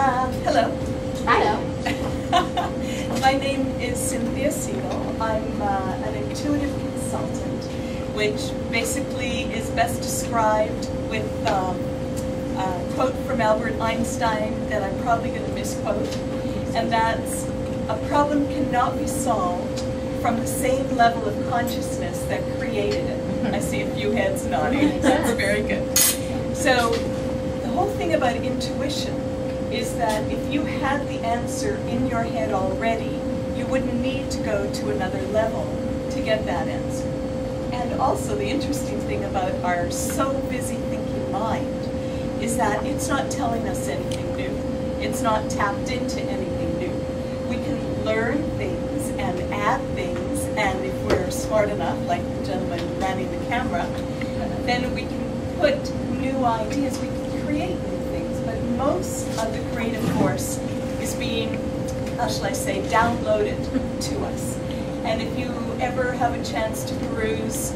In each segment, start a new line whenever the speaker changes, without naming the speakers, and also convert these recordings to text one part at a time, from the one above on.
Hello.
Hello.
My name is Cynthia Segal. I'm an intuitive consultant, which basically is best described with a quote from Albert Einstein that I'm probably going to misquote, and that's, a problem cannot be solved from the same level of consciousness that created it. I see a few heads nodding. That's very good. So the whole thing about intuition is that if you had the answer in your head already, you wouldn't need to go to another level to get that answer. And also the interesting thing about our so busy thinking mind is that it's not telling us anything new. It's not tapped into anything new. We can learn things and add things, and if we're smart enough, like the gentleman running the camera, then we can put new ideas, we can create new things. But most of the creative force is being, how shall I say, downloaded to us. And if you ever have a chance to peruse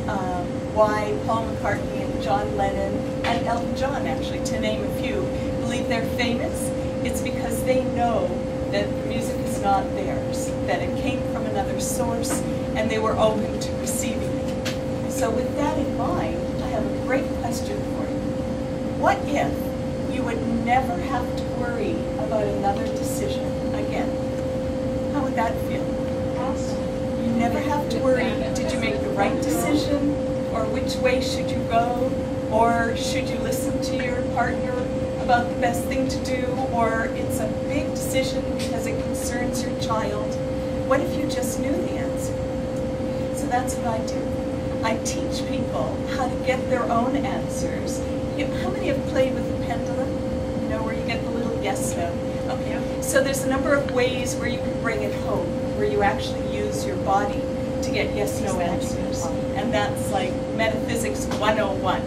why Paul McCartney and John Lennon and Elton John, actually, to name a few, believe they're famous, it's because they know that the music is not theirs, that it came from another source, and they were open to receiving it. So with that in mind, I have a great question for you. What if you would never have to worry about another decision again? How would that feel? Awesome. You never have to worry, did you make the right decision? Or which way should you go? Or should you listen to your partner about the best thing to do? Or it's a big decision because it concerns your child. What if you just knew the answer? So that's what I do. I teach people how to get their own answers. How many have played with the pendulum? You know, where you get the little yes, no. Okay. So there's a number of ways where you can bring it home, where you actually use your body to get yes, no answers. And that's like metaphysics 101.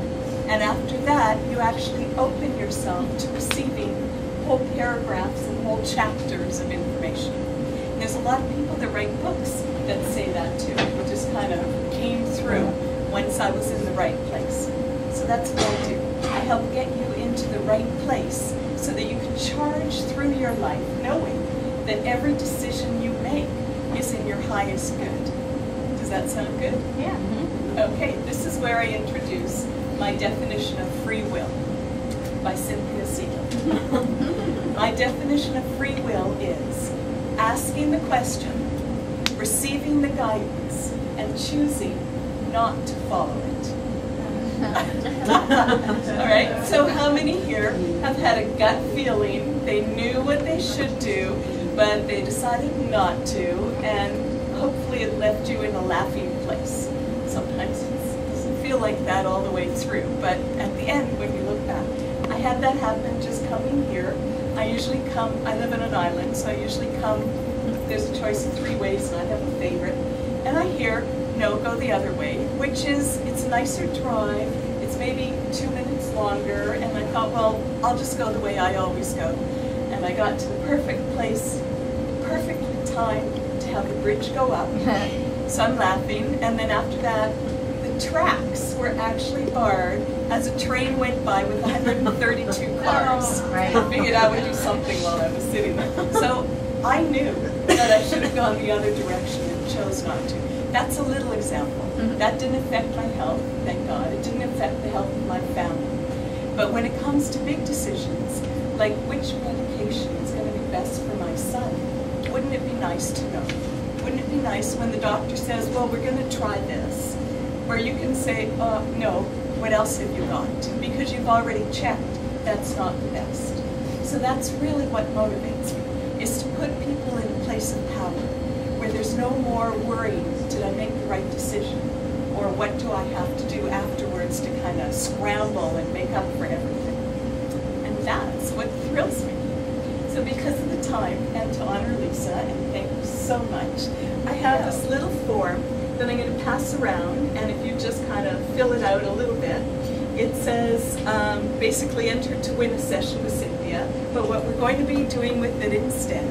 And after that, you actually open yourself to receiving whole paragraphs and whole chapters of information. And there's a lot of people that write books that say that too. It just kind of came through once I was in the right place. So that's what I do. I help get you into the right place so that you can charge through your life knowing that every decision you make is in your highest good. Does that sound good?
Yeah.
Okay, this is where I introduce my definition of free will by Cynthia Segal. My definition of free will is asking the question, receiving the guidance, and choosing not to follow it. All right, so how many here have had a gut feeling, they knew what they should do, but they decided not to, and hopefully it left you in a laughing place? Sometimes it doesn't feel like that all the way through, but at the end, when you look back, I had that happen just coming here. I usually come, I live in an island, so I usually come, there's a choice of 3 ways, and I have a favorite, and I hear, no, go the other way, which is, it's a nicer drive, it's maybe 2 minutes longer, and I thought, well, I'll just go the way I always go. And I got to the perfect place, perfectly timed to have the bridge go up. So I'm laughing, and then after that, the tracks were actually barred as a train went by with 132 cars.
Right.
I figured I would do something while I was sitting there. So I knew that I should have gone the other direction and chose not to. That's a little example. That didn't affect my health, thank God. It didn't affect the health of my family. But when it comes to big decisions, like which medication is going to be best for my son, wouldn't it be nice to know? Wouldn't it be nice when the doctor says, well, we're going to try this, where you can say, no, what else have you got? Because you've already checked, that's not the best. So that's really what motivates me, is to put people in a place of power, where there's no more worrying, did I make the right decision? Or what do I have to do afterwards to kind of scramble and make up for everything? And that's what thrills me. So because of the time, and to honor Lisa, and thank you so much, I have this little form that I'm going to pass around, and if you just kind of fill it out a little bit, it says, basically enter to win a session with Cynthia, but what we're going to be doing with it instead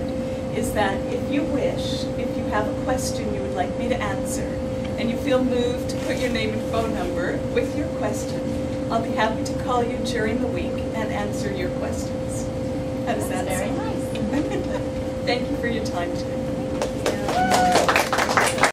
is that if you wish, if you have a question you would like me to answer, and you feel moved to put your name and phone number with your question, I'll be happy to call you during the week and answer your questions. How does that
Very
sound?
nice.
Thank you for your time today.